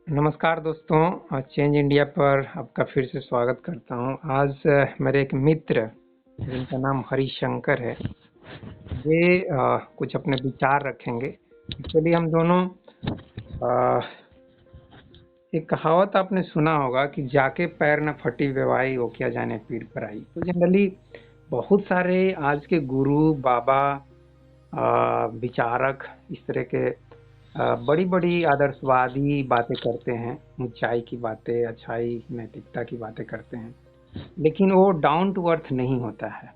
नमस्कार दोस्तों, change India पर आपका फिर से स्वागत करता हूँ। आज मेरे एक मित्र जिनका नाम हरिशंकर है, वे कुछ अपने विचार रखेंगे। चलिए हम दोनों अ, एक कहावत आपने सुना होगा कि जाके पैर न फटी वेवाई हो क्या जाने पीर पर आई। तो जनरली बहुत सारे आज के गुरु बाबा विचारक इस तरह के बड़ी-बड़ी आदर्शवादी बातें करते हैं, ऊंचाई की बातें, अच्छाई, नैतिकता की बातें करते हैं, लेकिन वो डाउन टू अर्थ नहीं होता है।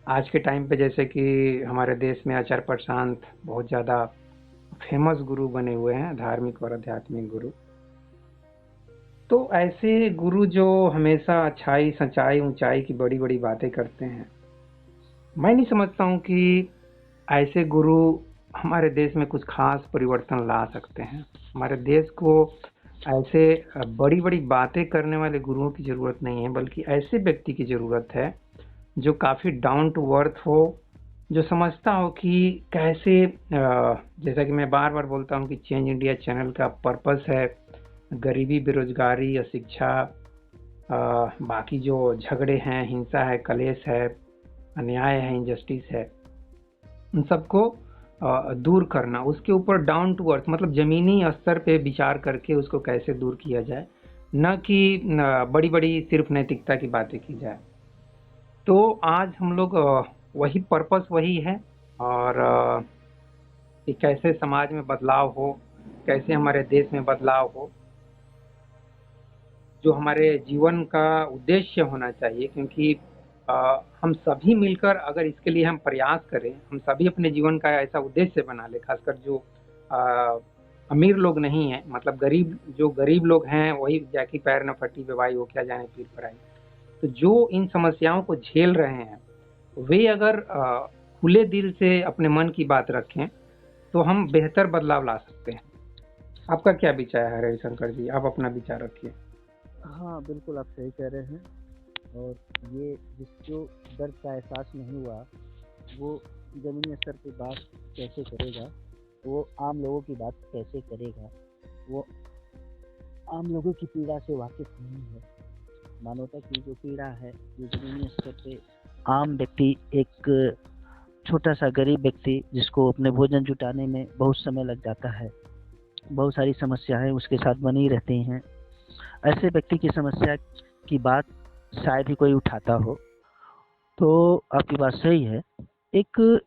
आज के टाइम पे जैसे कि हमारे देश में आचार्य प्रशांत बहुत ज़्यादा फेमस गुरु बने हुए हैं, धार्मिक और आध्यात्मिक गुरु। तो ऐसे गुरु जो हमेशा अच्छाई, सच्चाई, ऊंचाई की बड़ी-बड़ी बातें करते हैं, मैं नहीं समझता हूँ कि ऐसे गुरु हमारे देश में कुछ खास परिवर्तन ला सकते हैं। हमारे देश को ऐसे बड़ी-बड़ी बातें करने वाले गुरुओं की ज़रूरत नहीं है, बल्कि ऐसे व्यक्ति की ज़रूरत है, जो काफ़ी डाउन टू अर्थ हो, जो समझता हो कि कैसे जैसा कि मैं बार-बार बोलता हूँ कि चेंज इंडिया चैनल का पर्पस है, गरीबी, बेरोज़गारी, अशिक्षा, बाकी जो झगड़े हैं, हिंसा है, कलेश है, अन्याय है, इनजस्टिस है, उन सबको दूर करना, उसके ऊपर डाउन टू अर्थ मतलब ज़मीनी स्तर पे विचार करके उसको कैसे दूर किया जाए, ना कि बड़ी-बड़ी सिर्फ नैतिकता की बातें की जाए। तो आज हम लोग वही पर्पस वही है और कि कैसे समाज में बदलाव हो, कैसे हमारे देश में बदलाव हो, जो हमारे जीवन का उद्देश्य होना चाहिए क्योंकि हम सभी मिलकर अगर इसके लिए हम प्रयास करें, हम सभी अपने जीवन का ऐसा उद्देश्य बना लें, खासकर जो अ, अमीर लोग नहीं हैं, मतलब गरीब लोग हैं, वही जाके पैर न फटी बेवाई हो क्या जाने पीर पर आई। तो जो इन समस्याओं को झेल रहे हैं, वे अगर खुले दिल से अपने मन की बात रखें, तो हम बेहतर बदलाव ला सकते हैं। आपका क्या विचार है रविशंकर जी? आप अपना विचार रखिए। हाँ, बिल्कुल आप सही कह रहे हैं। और ये जिसको दर्द का एहसास नहीं हुआ, वो ज़मीनी स्तर पे बात कैसे करेगा? वो आम लोगों की बात कैसे करेगा? वो आम लोगों की पीड़ा से वाकिफ़ नहीं है। मानवता की जो पीड़ा है, ये ज़मीनी स्तर पे आम व्यक्ति, एक छोटा-सा गरीब व्यक्ति जिसको अपने भोजन जुटाने में बहुत समय लग जाता है, बहुत सारी समस्याएँ उसके साथ बनी रहती हैं। ऐसे व्यक्ति की समस्या की बात शायद ही कोई उठाता हो। तो आपकी बात सही है। एक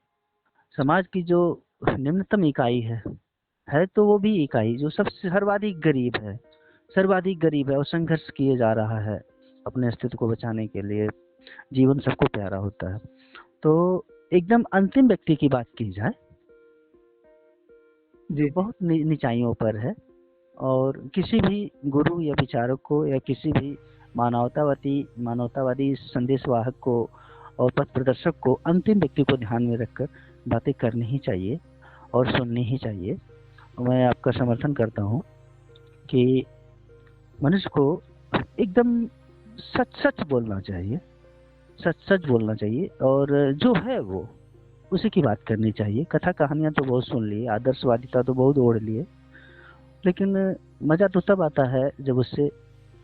समाज की जो निम्नतम इकाई है तो वो भी इकाई जो सबसे सर्वाधिक गरीब है, सर्वाधिक गरीब है और संघर्ष किए जा रहा है अपने अस्तित्व को बचाने के लिए। जीवन सबको प्यारा होता है। तो एकदम अंतिम व्यक्ति की बात की जाए जी, जो जी। बहुत निचाइयों पर है, और किसी भी गुरु या विचारक को या किसी भी मानवतावादी संदेशवाहक को और पथ प्रदर्शक को अंतिम व्यक्ति को ध्यान में रखकर बातें करनी ही चाहिए और सुननी ही चाहिए। मैं आपका समर्थन करता हूँ कि मनुष्य को एकदम सच सच बोलना चाहिए, सच सच बोलना चाहिए, और जो है वो उसी की बात करनी चाहिए। कथा कहानियां तो बहुत सुन ली, आदर्शवादिता तो बहुत ओढ़ लिए, लेकिन मजा तो तब आता है जब उससे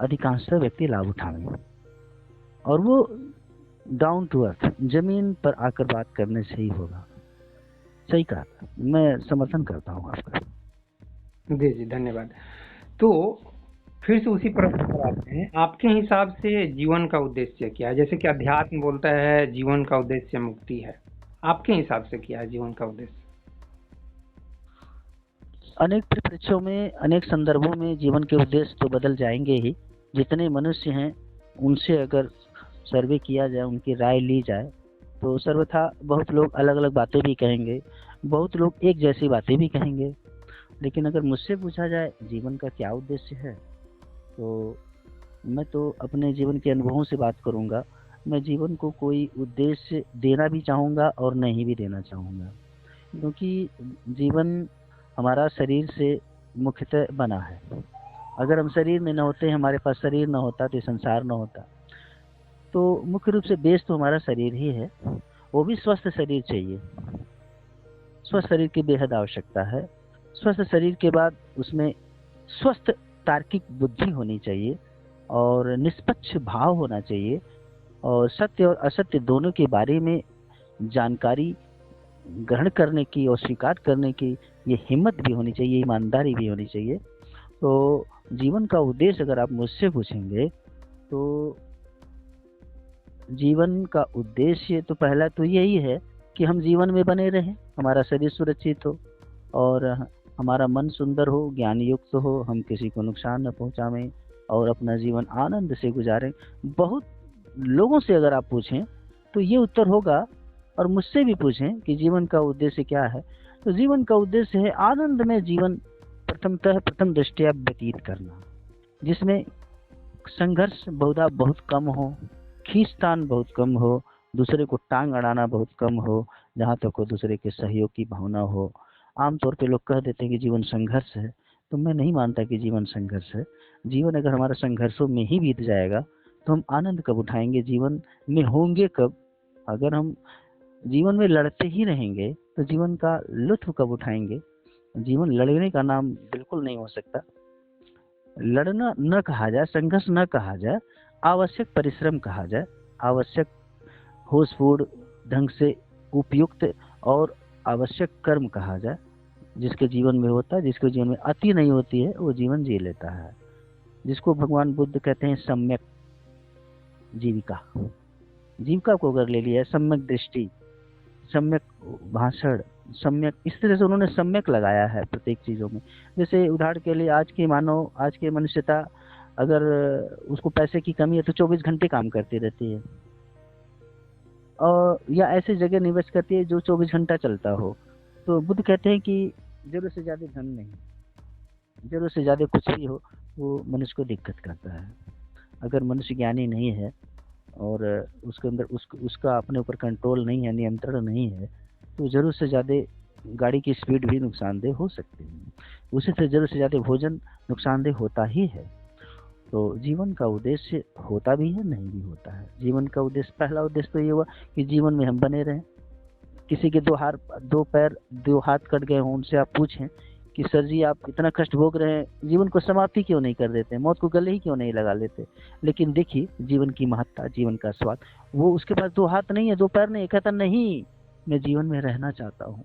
अधिकांशतः व्यक्ति लाभ उठाएंगे, और वो डाउन टू अर्थ जमीन पर आकर बात करने से ही होगा। सही कहा था, मैं समर्थन करता हूँ आपका। जी, जी, धन्यवाद। तो फिर से उसी प्रश्न पर आते हैं, आपके हिसाब से जीवन का उद्देश्य क्या है? जैसे कि अध्यात्म बोलता है जीवन का उद्देश्य मुक्ति है। आपके हिसाब से क्या है जीवन का उद्देश्य? अनेक परिप्रेक्ष्यों में, अनेक संदर्भों में जीवन के उद्देश्य तो बदल जाएंगे ही। जितने मनुष्य हैं उनसे अगर सर्वे किया जाए, उनकी राय ली जाए, तो सर्वथा बहुत लोग अलग अलग बातें भी कहेंगे, बहुत लोग एक जैसी बातें भी कहेंगे। लेकिन अगर मुझसे पूछा जाए जीवन का क्या उद्देश्य है, तो मैं तो अपने जीवन के अनुभवों से बात करूंगा। मैं जीवन को कोई उद्देश्य देना भी चाहूंगा और नहीं भी देना चाहूंगा, क्योंकि जीवन हमारा शरीर से मुख्यतः बना है। अगर हम शरीर में न होते, हमारे पास शरीर न होता, तो संसार न होता। तो मुख्य रूप से बेस तो हमारा शरीर ही है, वो भी स्वस्थ शरीर चाहिए। स्वस्थ शरीर की बेहद आवश्यकता है। स्वस्थ शरीर के बाद उसमें स्वस्थ तार्किक बुद्धि होनी चाहिए और निष्पक्ष भाव होना चाहिए और सत्य और असत्य दोनों के बारे में जानकारी ग्रहण करने की और स्वीकार करने की ये हिम्मत भी होनी चाहिए, ईमानदारी भी होनी चाहिए। तो जीवन का उद्देश्य अगर आप मुझसे पूछेंगे तो जीवन का उद्देश्य तो पहला तो यही है कि हम जीवन में बने रहें, हमारा शरीर सुरक्षित हो और हमारा मन सुंदर हो, ज्ञान युक्त हो, हम किसी को नुकसान न पहुंचावें और अपना जीवन आनंद से गुजारें। बहुत लोगों से अगर आप पूछें तो ये उत्तर होगा, और मुझसे भी पूछें कि जीवन का उद्देश्य क्या है, तो जीवन का उद्देश्य है आनंद में जीवन प्रथम दृष्टया व्यतीत करना, जिसमें संघर्ष बहुधा बहुत कम हो, खींचतान बहुत कम हो, दूसरे को टांग अड़ाना बहुत कम हो, जहाँ तक हो दूसरे के सहयोग की भावना हो। आमतौर पे लोग कह देते हैं कि जीवन संघर्ष है, तो मैं नहीं मानता कि जीवन संघर्ष है। जीवन अगर हमारा संघर्षों में ही बीत जाएगा तो हम आनंद कब उठाएंगे, जीवन में होंगे कब? अगर हम जीवन में लड़ते ही रहेंगे तो जीवन का लुत्फ कब उठाएंगे? जीवन लड़ने का नाम बिल्कुल नहीं हो सकता। लड़ना न कहा जाए, संघर्ष न कहा जाए, आवश्यक परिश्रम कहा जाए, आवश्यक होशपूर्ण ढंग से उपयुक्त और आवश्यक कर्म कहा जाए, जिसके जीवन में होता है। जिसके जीवन में अति नहीं होती है वो जीवन जी लेता है, जिसको भगवान बुद्ध कहते हैं सम्यक जीविका। जीविका को अगर ले लिया है, सम्यक दृष्टि, सम्यक भाषण, सम्यक, इस तरह से उन्होंने सम्यक लगाया है प्रत्येक चीजों में। जैसे उदाहरण के लिए आज के मनुष्यता अगर उसको पैसे की कमी है तो 24 घंटे काम करती रहती है, और या ऐसे जगह निवेश करती है जो 24 घंटा चलता हो। तो बुद्ध कहते हैं कि जरूरत से ज्यादा धन नहीं, जरूरत से ज्यादा कुछ भी हो वो मनुष्य को दिक्कत करता है। अगर मनुष्य ज्ञानी नहीं है और उसके अंदर उसका अपने ऊपर कंट्रोल नहीं है, नियंत्रण नहीं है, तो जरूरत से ज़्यादा गाड़ी की स्पीड भी नुकसानदेह हो सकती है। उसी से जरूरत से ज़्यादा भोजन नुकसानदेह होता ही है। तो जीवन का उद्देश्य होता भी है, नहीं भी होता है। जीवन का उद्देश्य, पहला उद्देश्य तो ये हुआ कि जीवन में हम बने रहें। किसी के दो पैर दो हाथ कट गए हों, उनसे आप पूछें कि सर जी आप इतना कष्ट भोग रहे हैं, जीवन को समाप्ति क्यों नहीं कर देते, मौत को गले ही क्यों नहीं लगा लेते? लेकिन देखिए जीवन की महत्ता, जीवन का स्वाद। वो उसके पास 2 हाथ नहीं है, 2 पैर नहीं, कहता नहीं मैं जीवन में रहना चाहता हूँ।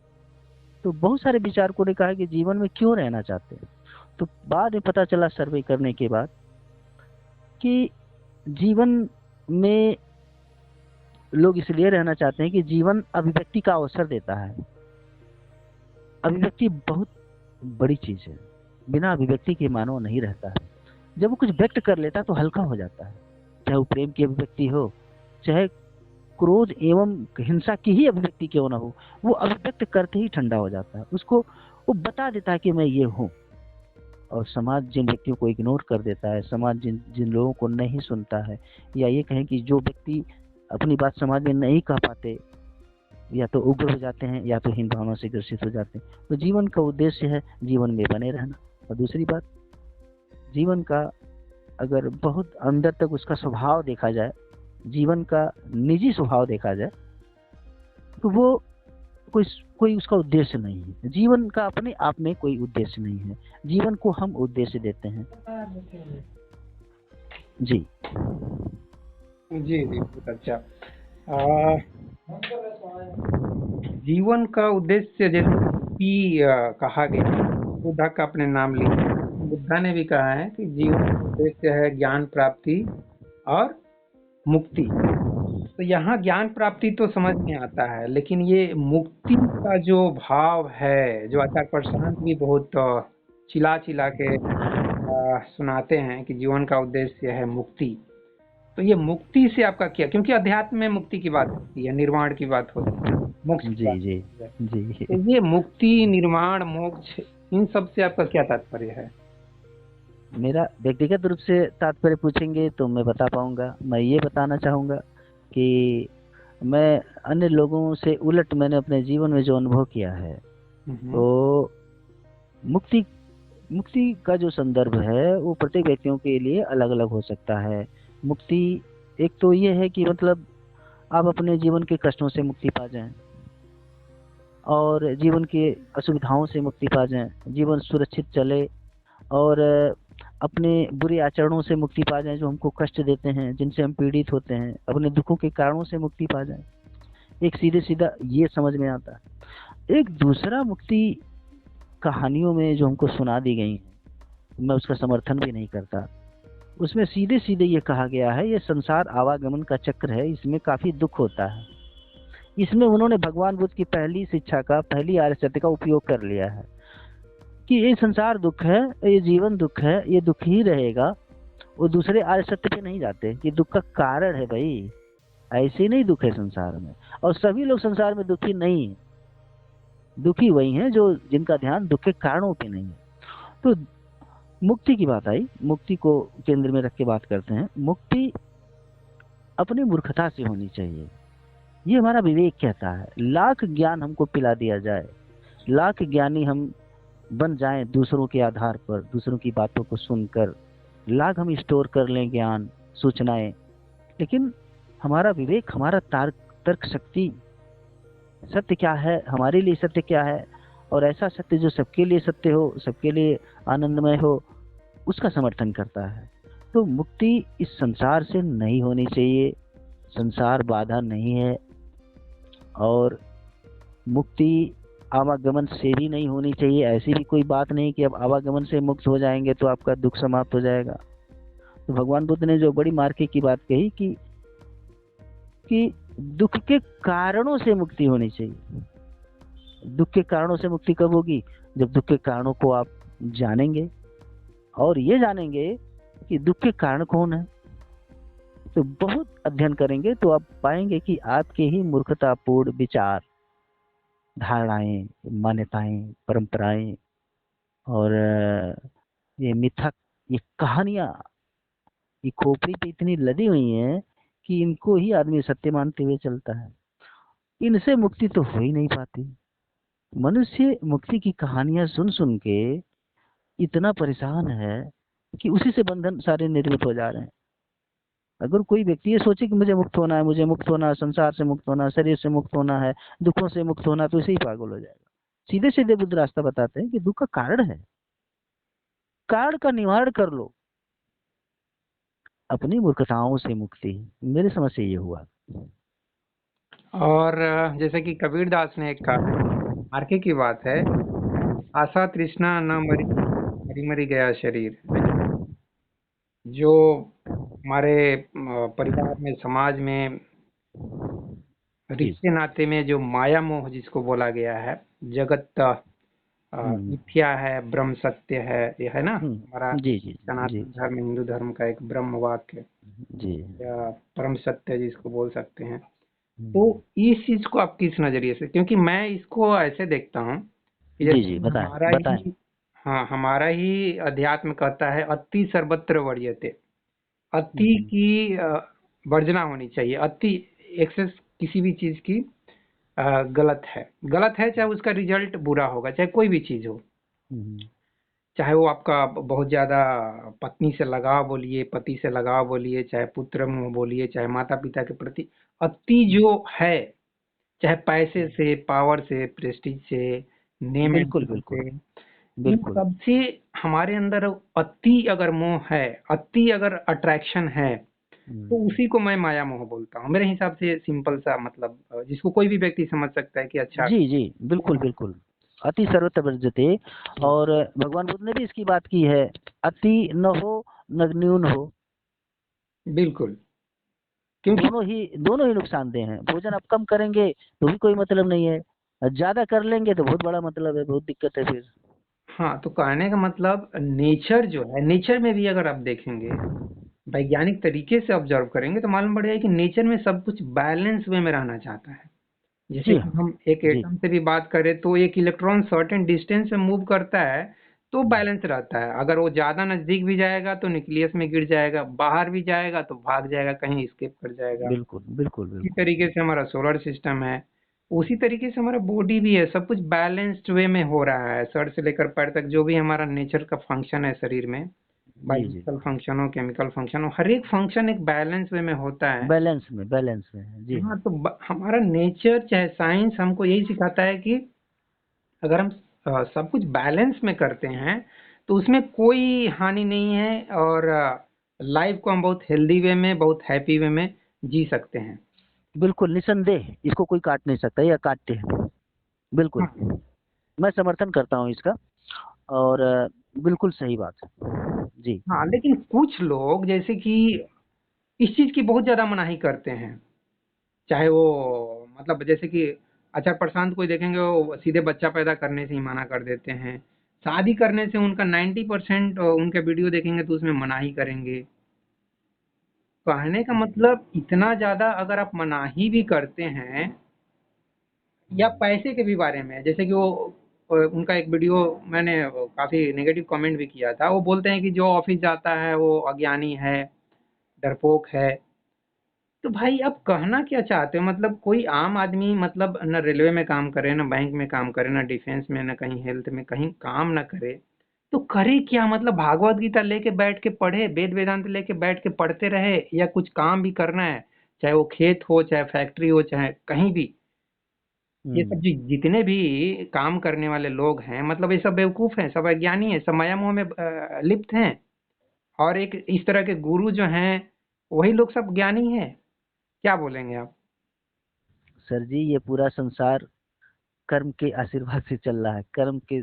तो बहुत सारे विचारकों ने कहा कि जीवन में क्यों रहना चाहते हैं, तो बाद में पता चला सर्वे करने के बाद कि जीवन में लोग इसलिए रहना चाहते हैं कि जीवन अभिव्यक्ति का अवसर देता है। अभिव्यक्ति बहुत बड़ी चीज है, बिना अभिव्यक्ति के मानव नहीं रहता है। जब वो कुछ व्यक्त कर लेता है तो हल्का हो जाता है, चाहे वो प्रेम की अभिव्यक्ति हो, चाहे क्रोध एवं हिंसा की ही अभिव्यक्ति क्यों ना हो, वो अभिव्यक्त करते ही ठंडा हो जाता है। उसको वो बता देता है कि मैं ये हूँ। और समाज जिन व्यक्तियों को इग्नोर कर देता है, समाज जिन लोगों को नहीं सुनता है, या ये कहें कि जो व्यक्ति अपनी बात समाज में नहीं कह पाते, या तो उग्र हो जाते हैं या तो हीन भावना से ग्रसित हो जाते हैं। तो जीवन का उद्देश्य है जीवन में बने रहना। और दूसरी बात, जीवन का अगर बहुत अंदर तक उसका स्वभाव देखा जाए, जीवन का निजी स्वभाव देखा जाए, तो वो कोई उसका उद्देश्य नहीं है। जीवन का अपने आप में कोई उद्देश्य नहीं है, जीवन को हम उद्देश्य देते हैं। जी जी जी, बहुत अच्छा। जीवन का उद्देश्य जैसे कि कहा गया, बुद्धा का अपने नाम लिया, बुद्धा ने भी कहा है कि जीवन का उद्देश्य है ज्ञान प्राप्ति और मुक्ति। तो यहाँ ज्ञान प्राप्ति तो समझ में आता है, लेकिन ये मुक्ति का जो भाव है, जो आचार्य प्रशांत भी बहुत चिल्ला के सुनाते हैं कि जीवन का उद्देश्य है मुक्ति। तो ये मुक्ति से आपका क्या, क्योंकि अध्यात्म में मुक्ति की बात होती है, निर्वाण की बात होती है, मोक्ष की बात होती है। तो ये मुक्ति, निर्वाण, मोक्ष, इन सब से आपका क्या तात्पर्य है? मेरा व्यक्तिगत रूप से तात्पर्य पूछेंगे तो मैं बता पाऊंगा। मैं ये बताना चाहूंगा कि मैं अन्य लोगों से उलट मैंने अपने जीवन में जो अनुभव किया है, तो मुक्ति का जो संदर्भ है वो प्रत्येक व्यक्तियों के लिए अलग अलग हो सकता है। मुक्ति एक तो ये है कि मतलब आप अपने जीवन के कष्टों से मुक्ति पा जाएं और जीवन के असुविधाओं से मुक्ति पा जाएं, जीवन सुरक्षित चले और अपने बुरे आचरणों से मुक्ति पा जाएं जो हमको कष्ट देते हैं, जिनसे हम पीड़ित होते हैं, अपने दुखों के कारणों से मुक्ति पा जाएं। एक सीधे सीधा ये समझ में आता है। एक दूसरा मुक्ति कहानियों में जो हमको सुना दी गई है, मैं उसका समर्थन भी नहीं करता। उसमें सीधे सीधे ये कहा गया है, ये संसार आवागमन का चक्र है, इसमें काफी दुख होता है। इसमें उन्होंने भगवान बुद्ध की पहली शिक्षा का, पहली आर्य सत्य का उपयोग कर लिया है कि ये संसार दुख है, ये जीवन दुख है, ये दुख ही रहेगा। वो दूसरे आर्य सत्य पे नहीं जाते कि दुख का कारण है भाई, ऐसे नहीं दुख है संसार में। और सभी लोग संसार में दुखी नहीं है, दुखी वही हैं जो जिनका ध्यान दुख के कारणों पे नहीं है। तो मुक्ति की बात आई, मुक्ति को केंद्र में रख के बात करते हैं। मुक्ति अपनी मूर्खता से होनी चाहिए, ये हमारा विवेक कहता है। लाख ज्ञान हमको पिला दिया जाए, लाख ज्ञानी हम बन जाएं दूसरों के आधार पर, दूसरों की बातों को सुनकर, लाख हम स्टोर कर लें ज्ञान सूचनाएं, लेकिन हमारा विवेक, हमारा तर्क शक्ति, सत्य क्या है, हमारे लिए सत्य क्या है, और ऐसा सत्य जो सबके लिए सत्य हो, सबके लिए आनंदमय हो, उसका समर्थन करता है। तो मुक्ति इस संसार से नहीं होनी चाहिए, संसार बाधा नहीं है। और मुक्ति आवागमन से भी नहीं होनी चाहिए, ऐसी भी कोई बात नहीं कि अब आवागमन से मुक्त हो जाएंगे तो आपका दुख समाप्त हो जाएगा। तो भगवान बुद्ध ने जो बड़ी मार्के की बात कही कि दुख के कारणों से मुक्ति होनी चाहिए। दुख के कारणों से मुक्ति कब होगी? जब दुख के कारणों को आप जानेंगे और ये जानेंगे कि दुख के कारण कौन है। तो बहुत अध्ययन करेंगे तो आप पाएंगे कि आपके ही मूर्खतापूर्ण विचार, धारणाएं, मान्यताएं, परंपराएं और ये मिथक, ये कहानियां, ये खोपड़ी पे इतनी लदी हुई हैं कि इनको ही आदमी सत्य मानते हुए चलता है। इनसे मुक्ति तो हो ही नहीं पाती। मनुष्य मुक्ति की कहानियां सुन सुन के इतना परेशान है कि उसी से बंधन सारे निर्मित हो जा रहे हैं। अगर कोई व्यक्ति ये सोचे कि मुझे मुक्त होना है, मुझे मुक्त होना है, संसार से मुक्त होना है, शरीर से मुक्त होना है, दुखों से मुक्त होना, तो इसे ही पागल हो जाएगा। सीधे सीधे बुद्ध रास्ता बताते हैं कि दुख का कारण है, कारण का निवारण कर लो, अपनी मूर्खताओं से मुक्ति। मेरी समझ से ये हुआ। और जैसे कि कबीरदास ने एक कहा, आरके की बात है, आशा तृष्णा न मरी, मरी मरी गया शरीर। जो हमारे परिवार में, समाज में, रिश्ते नाते में जो माया मोह जिसको बोला गया है, जगत मिथ्या है, ब्रह्म सत्य है, ये है ना हमारा सनातन धर्म, हिंदू धर्म का एक ब्रह्म वाक्य या परम सत्य जिसको बोल सकते हैं। तो इस चीज को आप किस नजरिए से, क्योंकि मैं इसको ऐसे देखता हूँ कि जैसे हमारा ही अध्यात्म कहता है, अति सर्वत्र वर्ज्यते, अति की वर्जना होनी चाहिए। अति एक्सेस किसी भी चीज की गलत है, चाहे उसका रिजल्ट बुरा होगा, चाहे कोई भी चीज हो, चाहे वो आपका बहुत ज्यादा पत्नी से लगाव बोलिए, पति से लगाव बोलिए, चाहे पुत्र मोह बोलिए, चाहे माता पिता के प्रति अति जो है, चाहे पैसे से, पावर से, प्रेस्टीज से, नेम से, इन सबसे हमारे अंदर अति अगर मोह है, अति अगर अट्रैक्शन है, तो उसी को मैं माया मोह बोलता हूँ। मेरे हिसाब से सिंपल सा मतलब, जिसको कोई भी व्यक्ति समझ सकता है कि अच्छा। जी बिल्कुल अति सर्वत्र वर्ज्यते। और भगवान बुद्ध ने भी इसकी बात की है, अति न हो न न्यून हो। बिल्कुल, क्योंकि दोनों ही नुकसानदेह हैं। भोजन आप कम करेंगे तो भी कोई मतलब नहीं है, ज्यादा कर लेंगे तो बहुत बड़ा मतलब है, बहुत दिक्कत है फिर। हाँ, तो कहने का मतलब नेचर जो है, नेचर में भी अगर आप देखेंगे, वैज्ञानिक तरीके से ऑब्जर्व करेंगे तो मालूम पड़ेगा कि नेचर में सब कुछ बैलेंस वे में रहना चाहता है। जैसे हम एक एटम से भी बात करें तो एक इलेक्ट्रॉन सर्टेन डिस्टेंस में मूव करता है तो बैलेंस रहता है। अगर वो ज्यादा नजदीक भी जाएगा तो न्यूक्लियस में गिर जाएगा, बाहर भी जाएगा तो भाग जाएगा, कहीं एस्केप कर जाएगा। बिल्कुल इसी तरीके से हमारा सोलर सिस्टम है, उसी तरीके से हमारा बॉडी भी है, सब कुछ बैलेंस्ड वे में हो रहा है। सर से लेकर पैर तक जो भी हमारा नेचर का फंक्शन है शरीर में, बायोलॉजिकल फंक्शन हो, केमिकल फंक्शन हो, हर एक फंक्शन एक बैलेंस वे में होता है। बैलेंस में जी हाँ, तो हमारा नेचर चाहे साइंस हमको यही सिखाता है कि अगर हम सब कुछ बैलेंस में करते हैं तो उसमें कोई हानि नहीं है, और लाइफ को हम बहुत हेल्दी वे में, बहुत हैप्पी वे में जी सकते हैं। बिल्कुल निसंदेह, इसको कोई काट नहीं सकता या काटते हैं। बिल्कुल, हाँ, मैं समर्थन करता हूँ इसका। और बिल्कुल सही बात है जी। हाँ, लेकिन कुछ लोग जैसे कि इस चीज की बहुत ज्यादा मनाही करते हैं। चाहे वो मतलब जैसे कि आचार्य प्रशांत को ही देखेंगे, वो सीधे बच्चा पैदा करने से ही मना कर देते हैं। शादी करने से उनका 90% उनके वीडियो देखेंगे तो उसमें मनाही करेंगे। कहने का मतलब इतना ज्यादा अगर आप मनाही भी करते हैं, या पैसे के भी बारे में, जैसे कि वो उनका एक वीडियो मैंने काफी नेगेटिव कमेंट भी किया था। वो बोलते हैं कि जो ऑफिस जाता है वो अज्ञानी है, डरपोक है। तो भाई आप कहना क्या चाहते हो? मतलब कोई आम आदमी मतलब न रेलवे में काम करे, न बैंक में काम करे, न डिफेंस में, न कहीं हेल्थ में कहीं काम न करे, तो करे क्या? मतलब भागवत गीता लेके बैठ के पढ़े, वेद वेदांत लेके बैठ के पढ़ते रहे, या कुछ काम भी करना है? चाहे वो खेत हो, चाहे फैक्ट्री हो, चाहे कहीं भी। ये सब हम्म। जितने भी काम करने वाले लोग हैं, मतलब ये सब बेवकूफ हैं, सब अज्ञानी हैं, सब माया मोह में लिप्त हैं। और एक इस तरह के गुरु जो हैं, वही लोग सब ज्ञानी हैं। क्या बोलेंगे आप? सर जी, ये पूरा संसार कर्म के आशीर्वाद से चल रहा है, कर्म के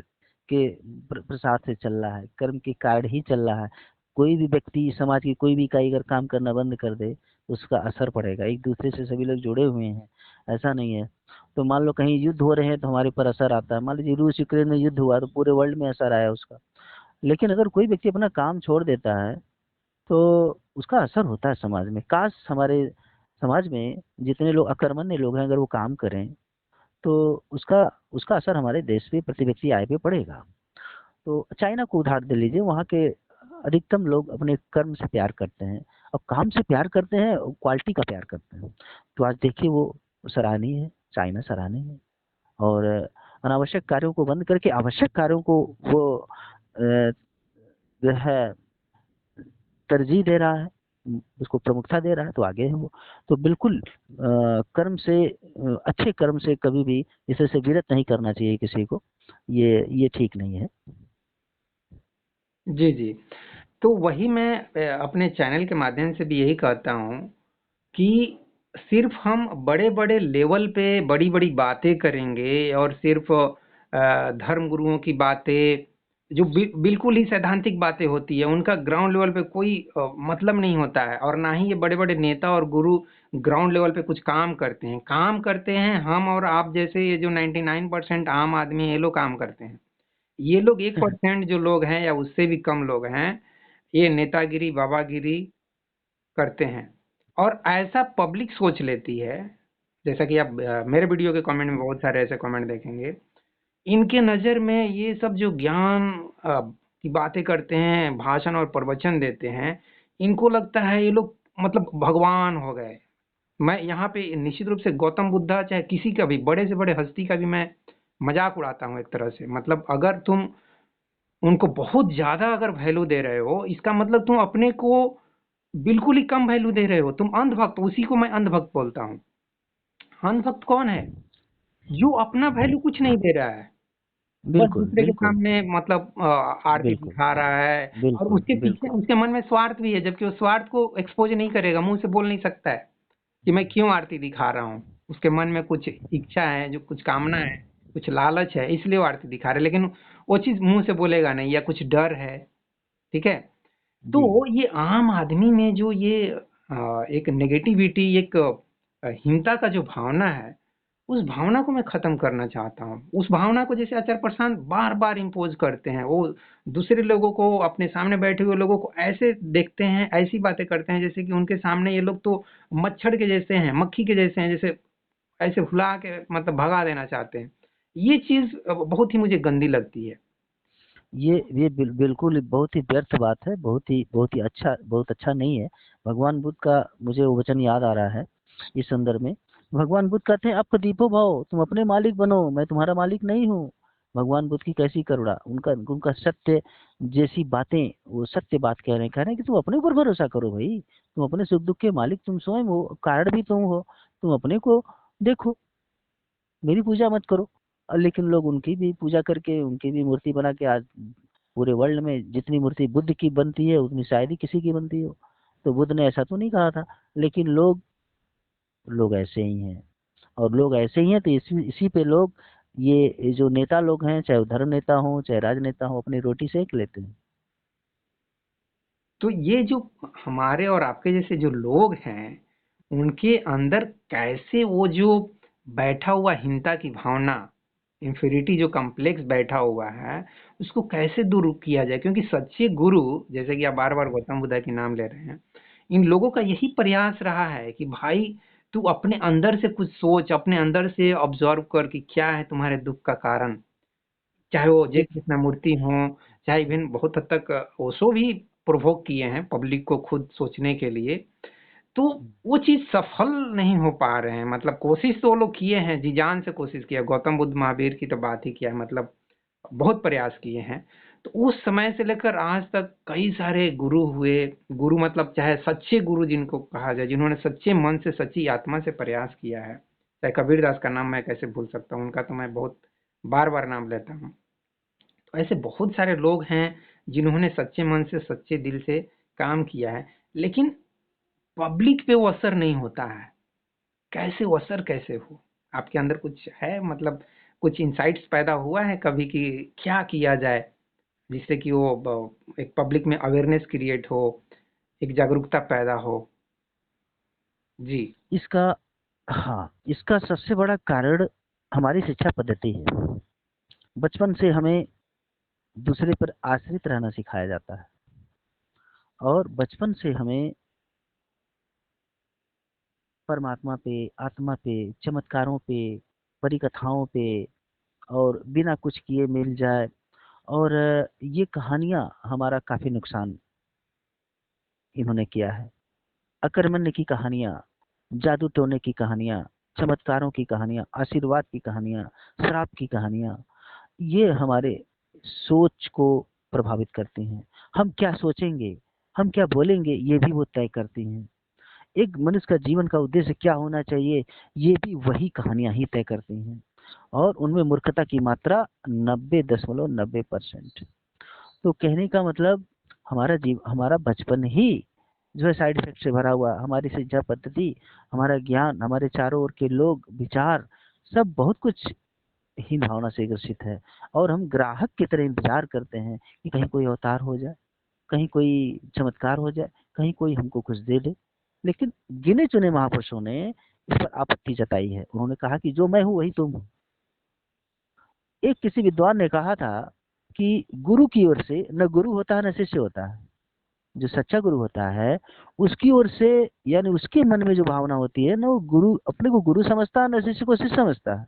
प्रसाद से चल रहा है, कर्म के कारण ही चल रहा है। कोई भी व्यक्ति, समाज की कोई भी इकाई अगर काम करना बंद कर दे तो उसका असर पड़ेगा। एक दूसरे से सभी लोग जुड़े हुए हैं, ऐसा नहीं है। तो मान लो कहीं युद्ध हो रहे हैं तो हमारे ऊपर असर आता है। मान लीजिए रूस यूक्रेन में युद्ध हुआ तो पूरे वर्ल्ड में असर आया उसका। लेकिन अगर कोई व्यक्ति अपना काम छोड़ देता है तो उसका असर होता है समाज में। काश हमारे समाज में जितने लोग अकर्मण्य लोग हैं, अगर वो काम करें तो उसका उसका असर हमारे देश पे, प्रति व्यक्ति आय पे पड़ेगा। तो चाइना को उदाहरण दे लीजिए, वहाँ के अधिकतम लोग अपने कर्म से प्यार करते हैं और काम से प्यार करते हैं, क्वालिटी का प्यार करते हैं। तो आज देखिए वो सराहनीय है, चाइना सराहनीय है। और अनावश्यक कार्यों को बंद करके आवश्यक कार्यों को वो जो है तरजीह दे रहा है, उसको प्रमुखता दे रहा है, तो आगे है वो। तो बिल्कुल कर्म से, अच्छे कर्म से कभी भी इसे से विरत नहीं करना चाहिए किसी को। ये ठीक नहीं है। जी, जी। तो वही मैं अपने चैनल के माध्यम से भी यही कहता हूँ कि सिर्फ हम बड़े-बड़े लेवल पे बड़ी-बड़ी बातें करेंगे, और सिर्फ धर्म गुरुओं की बातें जो बिल्कुल ही सैद्धांतिक बातें होती है, उनका ग्राउंड लेवल पे कोई मतलब नहीं होता है। और ना ही ये बड़े-बड़े नेता और गुरु ग्राउंड लेवल पे कुछ काम करते हैं। काम करते हैं हम और आप जैसे ये जो 99% आम आदमी है, ये लोग काम करते हैं। ये लोग 1% जो लोग हैं या उससे भी कम लोग हैं, ये नेतागिरी, बाबागिरी करते हैं। और ऐसा पब्लिक सोच लेती है, जैसा कि आप मेरे वीडियो के कमेंट में बहुत सारे ऐसे कमेंट देखेंगे। इनके नज़र में ये सब जो ज्ञान की बातें करते हैं, भाषण और प्रवचन देते हैं, इनको लगता है ये लोग मतलब भगवान हो गए। मैं यहाँ पे निश्चित रूप से गौतम बुद्धा चाहे किसी का भी, बड़े से बड़े हस्ती का भी मैं मजाक उड़ाता हूँ एक तरह से। मतलब अगर तुम उनको बहुत ज्यादा अगर वैल्यू दे रहे हो, इसका मतलब तुम अपने को बिल्कुल ही कम वैल्यू दे रहे हो। तुम अंधभक्त, उसी को मैं अंधभक्त बोलता हूँ। अंधभक्त कौन है? जो अपना वैल्यू कुछ नहीं दे रहा है, बस बिल्कुल दूसरे के बिल्कुल सामने मतलब आरती बिल्कुल दिखा रहा है। और बिल्कुल उसके पीछे बिल्कुल। उसके मन में स्वार्थ भी है, जबकि वो स्वार्थ को एक्सपोज नहीं करेगा, मुंह से बोल नहीं सकता है कि मैं क्यों आरती दिखा रहा हूँ। उसके मन में कुछ इच्छा है, जो कुछ कामना है, कुछ लालच है, इसलिए वो आरती दिखा रहा है। लेकिन वो चीज मुंह से बोलेगा नहीं, या कुछ डर है। ठीक है? जी। तो ये आम आदमी में जो ये एक नेगेटिविटी, एक हीनता का जो भावना है, उस भावना को मैं खत्म करना चाहता हूँ। उस भावना को जैसे आचार्य प्रशांत बार बार इम्पोज करते हैं, वो दूसरे लोगों को, अपने सामने बैठे हुए लोगों को ऐसे देखते हैं, ऐसी बातें करते हैं जैसे कि उनके सामने ये लोग तो मच्छर के जैसे हैं, मक्खी के जैसे हैं, जैसे ऐसे हुला के मतलब भगा देना चाहते हैं। ये चीज बहुत ही मुझे गंदी लगती है। ये बिल्कुल बहुत ही व्यर्थ बात है, बहुत अच्छा नहीं है। भगवान बुद्ध का मुझे वो वचन याद आ रहा है इस संदर्भ में। भगवान बुद्ध कहते हैं, आपका दीपो भाव, तुम अपने मालिक बनो, मैं तुम्हारा मालिक नहीं हूँ। भगवान बुद्ध की कैसी करुणा, उनका उनका सत्य जैसी बातें, वो सत्य बात कह रहे हैं कि तुम अपने ऊपर भरोसा करो भाई। तुम अपने सुख दुख के मालिक तुम स्वयं हो, कारण भी तुम हो। तुम अपने को देखो, मेरी पूजा मत करो। लेकिन लोग उनकी भी पूजा करके, उनकी भी मूर्ति बना के आज पूरे वर्ल्ड में जितनी मूर्ति बुद्ध की बनती है उतनी शायद ही किसी की बनती हो। तो बुद्ध ने ऐसा तो नहीं कहा था, लेकिन लोग लोग ऐसे ही हैं। और लोग ऐसे ही हैं तो इसी इसी पे लोग, ये जो नेता लोग हैं, चाहे वो धर्म नेता हो चाहे राजनेता हो, अपनी रोटी सेक लेते हैं। तो ये जो हमारे और आपके जैसे जो लोग हैं, उनके अंदर कैसे वो जो बैठा हुआ हीनता की भावना, इंफीरियरिटी जो कॉम्प्लेक्स बैठा हुआ है, उसको कैसे दूर किया जाए? क्योंकि सच्चे गुरु, जैसे कि आप बार-बार गौतम बुद्ध के नाम ले रहे हैं, इन लोगों का यही प्रयास रहा है कि भाई तू अपने अंदर से कुछ सोच, अपने अंदर से ऑब्जर्व कर कि क्या है तुम्हारे दुःख का कारण। चाहे वो जय देख कृष्णमूर्ति हों, चाहे इवन बहुत हद तक ओशो भी प्रोवोक किए हैं पब्लिक को खुद सोचने के लिए। तो वो चीज़ सफल नहीं हो पा रहे हैं। मतलब कोशिश तो वो लोग किए हैं, जी जान से कोशिश किया। गौतम बुद्ध महावीर की तो बात ही क्या है, मतलब बहुत प्रयास किए हैं। तो उस समय से लेकर आज तक कई सारे गुरु हुए। गुरु मतलब चाहे सच्चे गुरु जिनको कहा जाए, जिन्होंने सच्चे मन से, सच्ची आत्मा से प्रयास किया है। चाहे कबीरदास का नाम मैं कैसे भूल सकता हूँ, उनका तो मैं बहुत बार-बार नाम लेता हूँ। तो ऐसे बहुत सारे लोग हैं जिन्होंने सच्चे मन से, सच्चे दिल से काम किया है, लेकिन पब्लिक पे वो असर नहीं होता है। कैसे वो असर कैसे हो? आपके अंदर कुछ है, मतलब कुछ इनसाइट्स पैदा हुआ है कभी कि क्या किया जाए जिससे कि वो एक पब्लिक में अवेयरनेस क्रिएट हो, एक जागरूकता पैदा हो? जी। इसका हाँ, इसका सबसे बड़ा कारण हमारी शिक्षा पद्धति है। बचपन से हमें दूसरे पर आश्रित रहना सिखाया जाता है, और बचपन से हमें परमात्मा पे, आत्मा पे, चमत्कारों पे, परिकथाओं पे, और बिना कुछ किए मिल जाए, और ये कहानियां हमारा काफी नुकसान इन्होंने किया है। अकर्मण्य की कहानियां, जादू टोने की कहानियां, चमत्कारों की कहानियां, आशीर्वाद की कहानियां, श्राप की कहानियां, ये हमारे सोच को प्रभावित करती हैं। हम क्या सोचेंगे, हम क्या बोलेंगे, ये भी वो तय करती हैं। एक मनुष्य का जीवन का उद्देश्य क्या होना चाहिए, ये भी वही कहानियां ही तय करती हैं। और उनमें मूर्खता की मात्रा 90.90%। तो कहने का मतलब, हमारा बचपन ही जो है साइड इफेक्ट से भरा हुआ, हमारी शिक्षा पद्धति, हमारा ज्ञान, हमारे चारों ओर के लोग, विचार, सब बहुत कुछ हीन भावना से ग्रसित है। और हम ग्राहक की तरह इंतजार करते हैं कि कहीं कोई अवतार हो जाए, कहीं कोई चमत्कार हो जाए, कहीं कोई हमको कुछ दे दे। लेकिन गिने चुने महापुरुषों ने इस पर आपत्ति जताई है। उन्होंने कहा कि जो मैं हूं वही तुम हो। एक किसी विद्वान ने कहा था कि गुरु की ओर से न गुरु होता है न शिष्य होता है। जो सच्चा गुरु होता है, उसकी ओर से, यानी उसके मन में जो भावना होती है ना, वो गुरु अपने को गुरु समझता है, न शिष्य को शिष्य समझता है।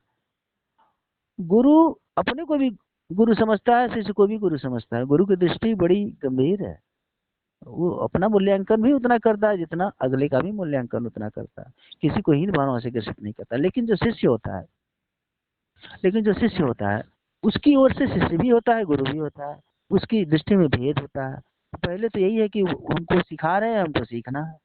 गुरु अपने को भी गुरु समझता है, शिष्य को भी गुरु समझता है। गुरु की दृष्टि बड़ी गंभीर है। वो अपना मूल्यांकन भी उतना करता है जितना अगले का भी मूल्यांकन उतना करता है। किसी को हीन भावना से ग्रसित नहीं करता। लेकिन जो शिष्य होता है, उसकी ओर से शिष्य भी होता है, गुरु भी होता है। उसकी दृष्टि में भेद होता है। पहले तो यही है कि हमको सिखा रहे हैं, हमको सीखना है।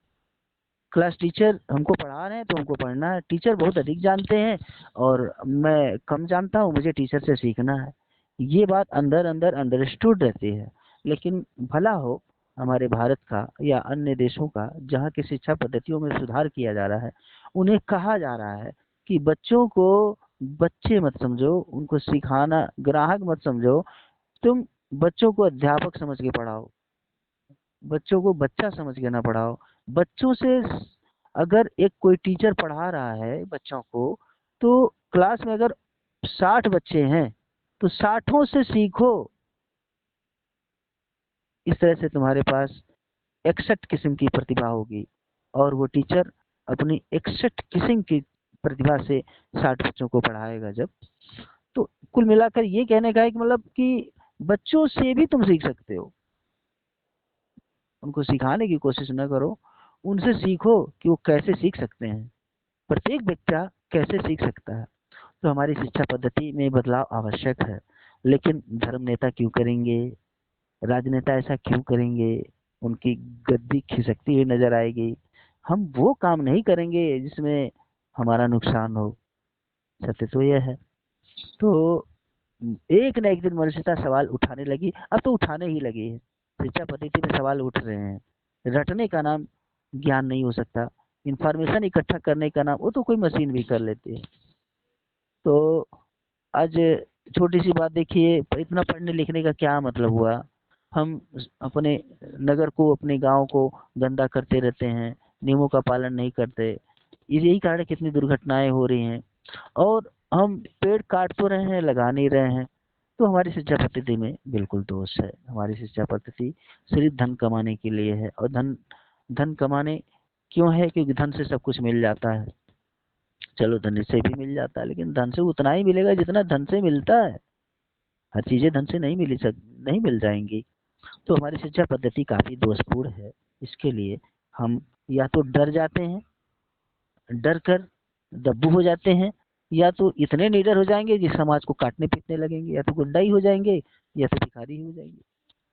क्लास टीचर हमको पढ़ा रहे हैं तो हमको पढ़ना है। टीचर बहुत अधिक जानते हैं और मैं कम जानता हूँ, मुझे टीचर से सीखना है। ये बात अंदर अंदर अंडरस्टूड रहती है। लेकिन भला हो हमारे भारत का या अन्य देशों का, जहाँ की शिक्षा पद्धतियों में सुधार किया जा रहा है, उन्हें कहा जा रहा है कि बच्चों को बच्चे मत समझो, उनको सिखाना ग्राहक मत समझो। तुम बच्चों को अध्यापक समझ के पढ़ाओ, बच्चों को बच्चा समझ के ना पढ़ाओ। बच्चों से, अगर एक कोई टीचर पढ़ा रहा है बच्चों को, तो क्लास में अगर 60 बच्चे हैं तो 60 से सीखो। इस तरह से तुम्हारे पास 61 किस्म की प्रतिभा होगी, और वो टीचर अपनी 61 किस्म की प्रतिभा से 60 बच्चों को पढ़ाएगा जब। तो कुल मिलाकर ये कहने का है कि मतलब कि बच्चों से भी तुम सीख सकते हो। उनको सिखाने की कोशिश न करो, उनसे सीखो कि वो कैसे सीख सकते हैं। प्रत्येक बच्चा कैसे सीख सकता है। तो हमारी शिक्षा पद्धति में बदलाव आवश्यक है। लेकिन धर्म नेता क्यों करेंगे, राजनेता ऐसा क्यों करेंगे? उनकी गद्दी खिसकती हुई नजर आएगी। हम वो काम नहीं करेंगे जिसमें हमारा नुकसान हो। सत्य तो यह है। तो एक न एक दिन मनुष्यता सवाल उठाने लगी, अब तो उठाने ही लगी है। शिक्षा पद्धति में सवाल उठ रहे हैं। रटने का नाम ज्ञान नहीं हो सकता, इंफॉर्मेशन इकट्ठा करने का नाम वो तो कोई मशीन भी कर लेती है। तो आज छोटी सी बात देखिए, इतना पढ़ने लिखने का क्या मतलब हुआ? हम अपने नगर को, अपने गांव को गंदा करते रहते हैं, नियमों का पालन नहीं करते, यही कारण है कितनी दुर्घटनाएं हो रही हैं। और हम पेड़ काट तो रहे हैं, लगा नहीं रहे हैं। तो हमारी शिक्षा पद्धति में बिल्कुल दोष है। हमारी शिक्षा पद्धति सिर्फ धन कमाने के लिए है, और धन धन कमाने क्यों है? क्योंकि धन से सब कुछ मिल जाता है। चलो धन से भी मिल जाता है, लेकिन धन से उतना ही मिलेगा जितना धन से मिलता है। हर चीजें धन से नहीं मिल जाएंगी। तो हमारी शिक्षा पद्धति काफी दोषपूर्ण है। इसके लिए हम या तो डर जाते हैं, डर कर दब्बू हो जाते हैं, या तो इतने निडर हो जाएंगे कि समाज को काटने पीटने लगेंगे, या तो गुंडा ही हो जाएंगे, या तो भिखारी ही हो जाएंगे।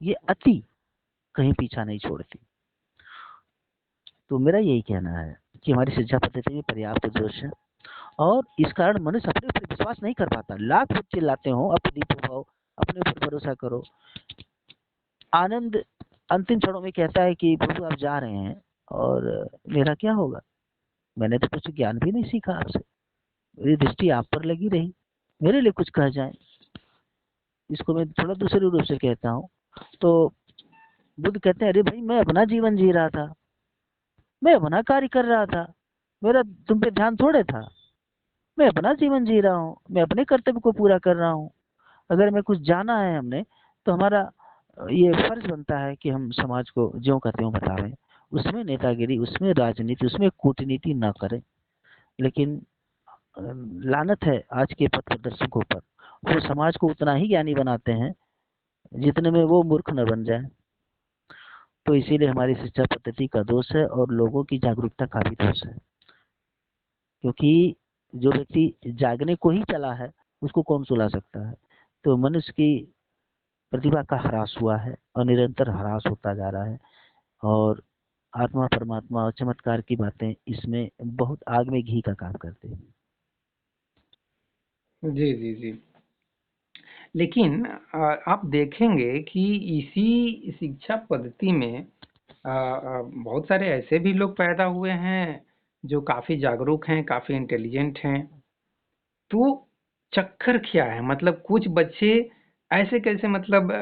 ये अति कहीं पीछा नहीं छोड़ती। तो मेरा यही कहना है कि हमारी शिक्षा पद्धति में पर्याप्त दोष है, और इस कारण मनुष्य अपने ऊपर विश्वास नहीं कर पाता। लाख लोग चिल्लाते हो अपनी हो, अपने ऊपर भरोसा करो। आनंद अंतिम क्षणों में कहता है कि प्रभु आप जा रहे हैं, और मेरा क्या होगा? मैंने तो कुछ ज्ञान भी नहीं सीखा आपसे, मेरी दृष्टि आप पर लगी रही, मेरे लिए कुछ कह जाए। इसको मैं थोड़ा दूसरे रूप से कहता हूँ। तो बुद्ध कहते हैं, अरे भाई मैं अपना जीवन जी रहा था, मैं अपना कार्य कर रहा था, मेरा तुम पे ध्यान थोड़े था। मैं अपना जीवन जी रहा हूँ, मैं अपने कर्तव्य को पूरा कर रहा हूँ। अगर हमें कुछ जाना है हमने, तो हमारा ये फर्ज बनता है कि हम समाज को ज्यों का त्यों बतावें। उसमें नेतागिरी, उसमें राजनीति, उसमें कूटनीति ना करें। लेकिन लानत है आज के पथ प्रदर्शकों पर, वो समाज को उतना ही ज्ञानी बनाते हैं जितने में वो मूर्ख न बन जाए। तो इसीलिए हमारी शिक्षा पद्धति का दोष है, और लोगों की जागरूकता का भी दोष है। क्योंकि जो व्यक्ति जागने को ही चला है, उसको कौन सुला सकता है? तो मनुष्य की प्रतिभा का ह्रास हुआ है, और निरंतर ह्रास होता जा रहा है। और आत्मा, परमात्मा और चमत्कार की बातें इसमें बहुत आग में घी का काम करते हैं। जी जी जी। लेकिन आप देखेंगे कि इसी शिक्षा पद्धति में बहुत सारे ऐसे भी लोग पैदा हुए हैं जो काफी जागरूक हैं, काफी इंटेलिजेंट हैं। तो चक्कर क्या है? मतलब कुछ बच्चे ऐसे कैसे, मतलब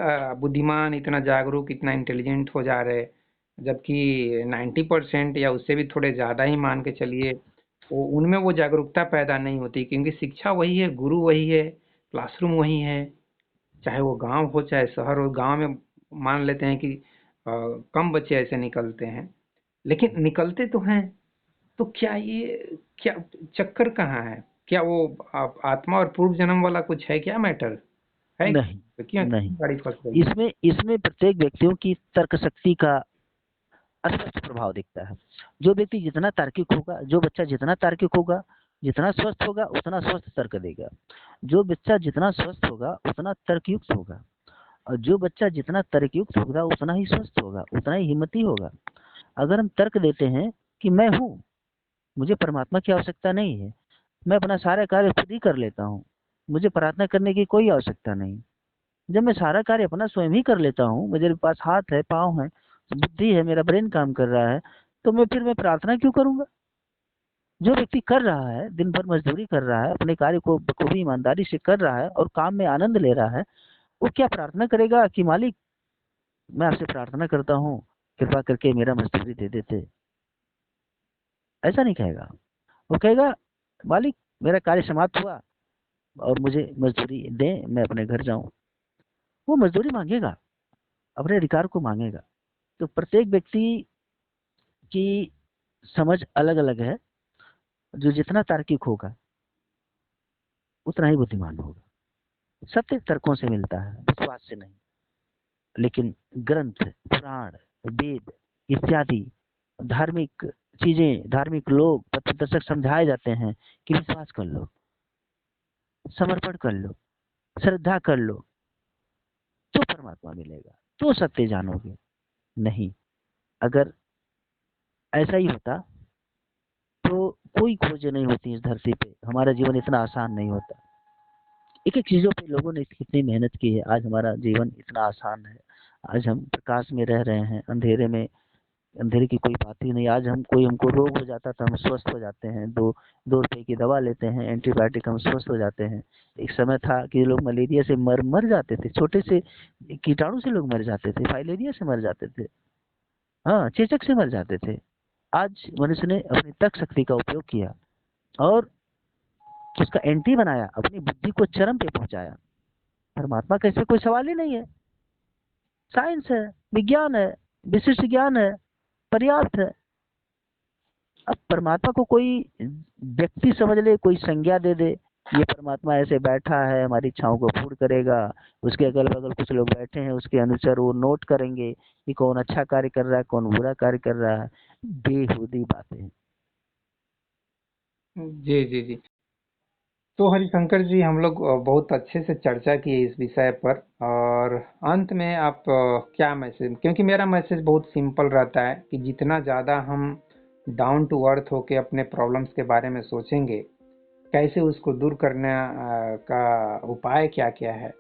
बुद्धिमान, इतना जागरूक, इतना इंटेलिजेंट हो जा रहे, जबकि 90% या उससे भी थोड़े ज्यादा ही मान के चलिए, वो उनमें वो जागरूकता पैदा नहीं होती, क्योंकि शिक्षा वही है, गुरु वही है, क्लासरूम वही है। चाहे वो गांव हो चाहे शहर हो। गांव में मान लेते हैं कि कम बच्चे ऐसे निकलते हैं, लेकिन निकलते तो हैं। तो क्या ये, क्या चक्कर कहाँ है? क्या वो आत्मा और पूर्व जन्म वाला कुछ है क्या मैटर? है नहीं, तो क्यों नहीं। गाड़ी फंस रही है? इसमें इसमें प्रत्येक व्यक्तियों की तर्क शक्ति का स्पष्ट प्रभाव दिखता है। जो व्यक्ति जितना तार्किक होगा, जो बच्चा जितना तार्किक होगा, जितना स्वस्थ होगा, उतना स्वस्थ तर्क देगा। जो बच्चा जितना स्वस्थ होगा उतना तर्कयुक्त होगा, और जो बच्चा जितना तर्कयुक्त होगा उतना ही स्वस्थ होगा, उतना ही हिम्मती होगा। अगर हम तर्क देते हैं कि मैं हूँ, मुझे परमात्मा की आवश्यकता नहीं है, मैं अपना सारा कार्य खुद ही कर लेता हूँ, मुझे प्रार्थना करने की कोई आवश्यकता नहीं। जब मैं सारा कार्य अपना स्वयं ही कर लेता हूँ, मेरे पास हाथ है, पाँव है, बुद्धि है, मेरा ब्रेन काम कर रहा है, तो मैं प्रार्थना क्यों करूंगा? जो व्यक्ति कर रहा है, दिन भर मजदूरी कर रहा है, अपने कार्य को बखूबी ईमानदारी से कर रहा है और काम में आनंद ले रहा है, वो क्या प्रार्थना करेगा कि मालिक मैं आपसे प्रार्थना करता हूँ, कृपा करके मेरा मजदूरी दे देते? ऐसा नहीं कहेगा। वो कहेगा मालिक मेरा कार्य समाप्त हुआ और मुझे मजदूरी दें, मैं अपने घर जाऊं। वो मजदूरी मांगेगा, अपने अधिकार को मांगेगा। तो प्रत्येक व्यक्ति की समझ अलग अलग है। जो जितना तार्किक होगा उतना ही बुद्धिमान होगा। सत्य तर्कों से मिलता है, विश्वास से नहीं। लेकिन ग्रंथ, पुराण, वेद इत्यादि धार्मिक चीजें, धार्मिक लोग, पथ दर्शक समझाए जाते हैं कि विश्वास कर लो, समर्पण कर लो, श्रद्धा कर लो, तो परमात्मा मिलेगा, तो सत्य जानोगे। नहीं, अगर ऐसा ही होता तो कोई खोज नहीं होती इस धरती पे, हमारा जीवन इतना आसान नहीं होता। एक एक चीजों पे लोगों ने कितनी मेहनत की है, आज हमारा जीवन इतना आसान है। आज हम प्रकाश में रह रहे हैं, अंधेरे में, अंधेरे की कोई बात ही नहीं। आज हम कोई हमको रोग हो जाता तो हम स्वस्थ हो जाते हैं, 2 रुपए की दवा लेते हैं, एंटीबायोटिक, हम स्वस्थ हो जाते हैं। एक समय था कि लोग मलेरिया से मर मर जाते थे, छोटे से कीटाणु से लोग मर जाते थे, फाइलेरिया से मर जाते थे, हाँ, चेचक से मर जाते थे। आज मनुष्य ने अपनी तर्क शक्ति का उपयोग किया और उसका एंटी बनाया, अपनी बुद्धि को चरम पे पहुंचाया। परमात्मा का इससे कोई सवाल ही नहीं है। साइंस है, विज्ञान है, विशिष्ट ज्ञान है, पर्याप्त है। अब परमात्मा को कोई व्यक्ति समझ ले, कोई संज्ञा दे दे, ये परमात्मा ऐसे बैठा है, हमारी इच्छाओं को पूर्ण करेगा, उसके अगल बगल कुछ लोग बैठे हैं, उसके अनुसार वो नोट करेंगे कि कौन अच्छा कार्य कर रहा है, कौन बुरा कार्य कर रहा है। बेहूदी बातें। जी जी जी। तो हरिशंकर जी, हम लोग बहुत अच्छे से चर्चा की इस विषय पर, और अंत में आप क्या मैसेज, क्योंकि मेरा मैसेज बहुत सिंपल रहता है कि जितना ज़्यादा हम डाउन टू अर्थ होके अपने प्रॉब्लम्स के बारे में सोचेंगे, कैसे उसको दूर करने का उपाय क्या क्या है,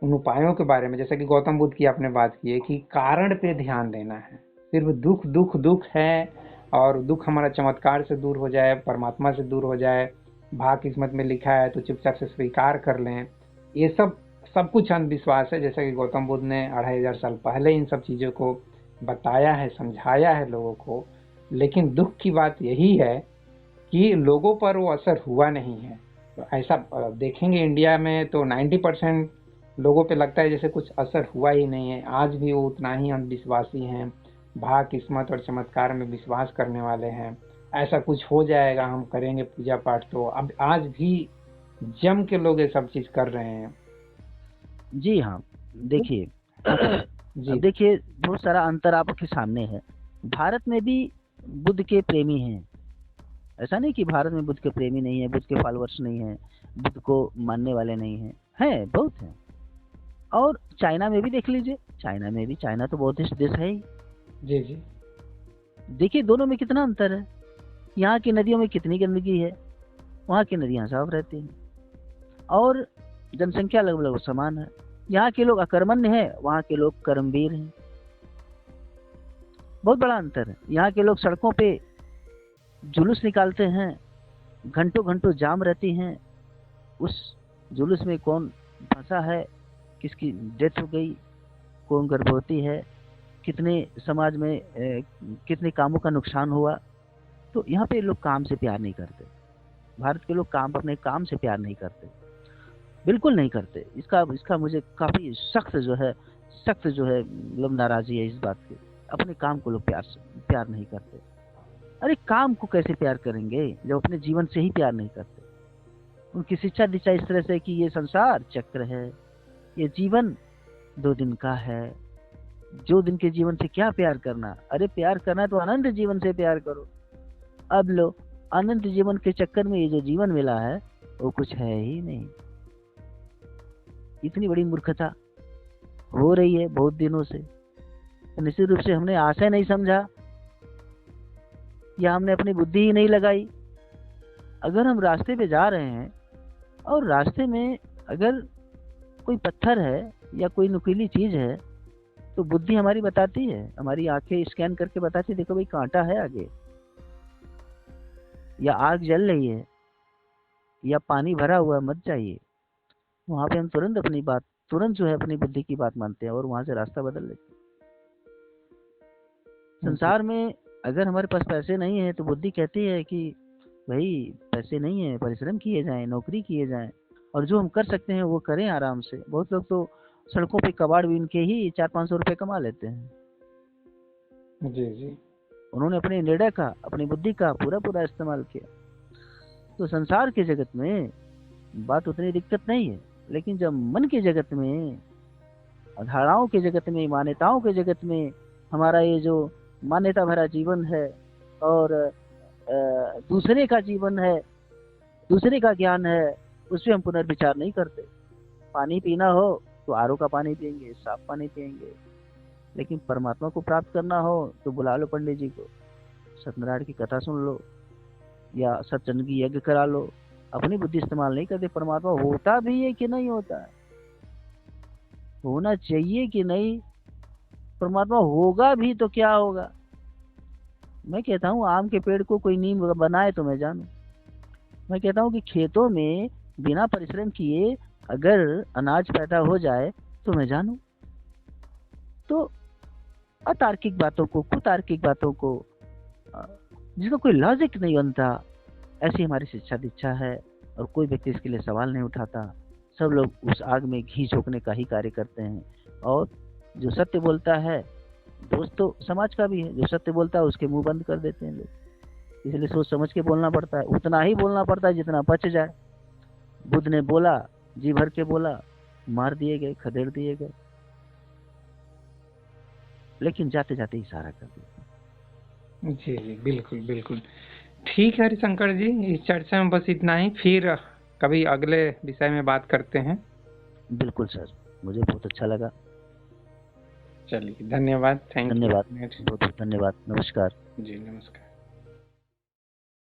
उन उपायों के बारे में, जैसे कि गौतम बुद्ध की आपने बात की है कि कारण पे ध्यान देना है। सिर्फ दुख दुख दुख है, और दुख हमारा चमत्कार से दूर हो जाए, परमात्मा से दूर हो जाए, भाग किस्मत में लिखा है तो चुपचाप से स्वीकार कर लें, ये सब सब कुछ अंधविश्वास है। जैसे कि गौतम बुद्ध ने 2500 साल पहले इन सब चीज़ों को बताया है, समझाया है लोगों को। लेकिन दुख की बात यही है कि लोगों पर वो असर हुआ नहीं है। तो ऐसा देखेंगे इंडिया में तो 90% लोगों पे लगता है जैसे कुछ असर हुआ ही नहीं है। आज भी वो उतना ही अंधविश्वासी हैं, भाग किस्मत और चमत्कार में विश्वास करने वाले हैं। ऐसा कुछ हो जाएगा, हम करेंगे पूजा पाठ, तो अब आज भी जम के लोग ये सब चीज कर रहे हैं। जी हाँ, देखिए, जी देखिए, बहुत सारा अंतर आपके सामने है। भारत में भी बुद्ध के प्रेमी हैं। ऐसा नहीं कि भारत में बुद्ध के प्रेमी नहीं है, बुद्ध के फॉलोअर्स नहीं है, बुद्ध को मानने वाले नहीं हैं, हैं, बहुत हैं। और चाइना में भी देख लीजिए, चाइना में भी, चाइना तो बौद्धिस्ट देश है ही। जी जी देखिए दोनों में कितना अंतर है। यहाँ की नदियों में कितनी गंदगी है, वहाँ की नदियाँ साफ रहती हैं, और जनसंख्या लगभग समान है। यहाँ के लोग अकर्मण्य हैं, वहाँ के लोग कर्मवीर हैं। बहुत बड़ा अंतर है। यहाँ के लोग सड़कों पे जुलूस निकालते हैं, घंटों घंटों जाम रहती हैं, उस जुलूस में कौन फंसा है, किसकी डेथ हो गई, कौन गर्भवती है, कितने समाज में कितने कामों का नुकसान हुआ। तो यहाँ पे लोग काम से प्यार नहीं करते। भारत के लोग अपने काम से प्यार नहीं करते, बिल्कुल नहीं करते। इसका मुझे काफी सख्त जो है मतलब नाराजगी है इस बात की। अपने काम को लोग प्यार नहीं करते। अरे काम को कैसे प्यार करेंगे जब अपने जीवन से ही प्यार नहीं करते। उनकी शिक्षा दीक्षा इस तरह से कि ये संसार चक्र है, ये जीवन 2 दिन का है, जो दिन के जीवन से क्या प्यार करना। अरे प्यार करना है तो अनंत जीवन से प्यार करो। अब लो, अनंत जीवन के चक्कर में ये जो जीवन मिला है वो कुछ है ही नहीं। इतनी बड़ी मूर्खता हो रही है बहुत दिनों से। निश्चित रूप से हमने आशय नहीं समझा, या हमने अपनी बुद्धि ही नहीं लगाई। अगर हम रास्ते पे जा रहे हैं और रास्ते में अगर कोई पत्थर है या कोई नुकीली चीज है, तो बुद्धि हमारी बताती है, हमारी आंखें स्कैन करके बताती है, देखो भाई कांटा है आगे, या आग जल रही है, या पानी भरा हुआ है, मत जाइए। वहां पे हम तुरंत जो है अपनी बुद्धि की बात मानते हैं और वहां से रास्ता बदल लेते हैं। संसार में अगर हमारे पास पैसे नहीं है तो बुद्धि कहती है कि भाई पैसे नहीं है, परिश्रम किए जाएं, नौकरी किए जाएं, और जो हम कर सकते हैं वो करें आराम से। बहुत लोग तो सड़कों पे कबाड़ बीन के ही 400-500 रुपए कमा लेते हैं। जी जी उन्होंने अपने निर्णय का, अपनी बुद्धि का पूरा इस्तेमाल किया। तो संसार के जगत में बात उतनी दिक्कत नहीं है, लेकिन जब मन के जगत में, धारणाओं के जगत में, मान्यताओं के जगत में हमारा ये जो मान्यता भरा जीवन है और दूसरे का जीवन है, दूसरे का ज्ञान है, उस पर हम पुनर्विचार नहीं करते। पानी पीना हो तो आरओ का पानी पियेंगे, साफ पानी पियेंगे। लेकिन परमात्मा को प्राप्त करना हो तो बुला लो पंडित जी को, सत्यनारायण की कथा सुन लो, या सत्संग की यज्ञ करा लो, अपनी बुद्धि इस्तेमाल नहीं करते। परमात्मा होता भी है कि नहीं होता है, होना चाहिए कि नहीं, परमात्मा होगा भी तो क्या होगा। मैं कहता हूँ आम के पेड़ को कोई नीम बनाए तो मैं जानू। मैं कहता हूँ कि खेतों में बिना परिश्रम किए अगर अनाज पैदा हो जाए तो मैं जानू। तो अतार्किक बातों को, कुतार्किक बातों को, जिसका कोई लॉजिक नहीं बनता, ऐसी हमारी शिक्षा दीक्षा है। और कोई व्यक्ति इसके लिए सवाल नहीं उठाता। सब लोग उस आग में घी झोंकने का ही कार्य करते हैं। और जो सत्य बोलता है, दोस्त तो समाज का भी है, जो सत्य बोलता है उसके मुंह बंद कर देते हैं लोग। इसलिए सोच समझ के बोलना पड़ता है, उतना ही बोलना पड़ता है जितना पच जाए। बुद्ध ने बोला, जी भर के बोला, मार दिए गए, खदेड़ दिए गए, लेकिन जाते जाते इशारा कर दिया। जी जी, बिल्कुल बिल्कुल। ठीक है हरिशंकर जी, इस चर्चा में बस इतना ही, फिर कभी अगले विषय में बात करते हैं। बिल्कुल सर, मुझे बहुत अच्छा लगा। चलिए, धन्यवाद, थैंक यू। धन्यवाद, बहुत बहुत धन्यवाद, नमस्कार। जी नमस्कार।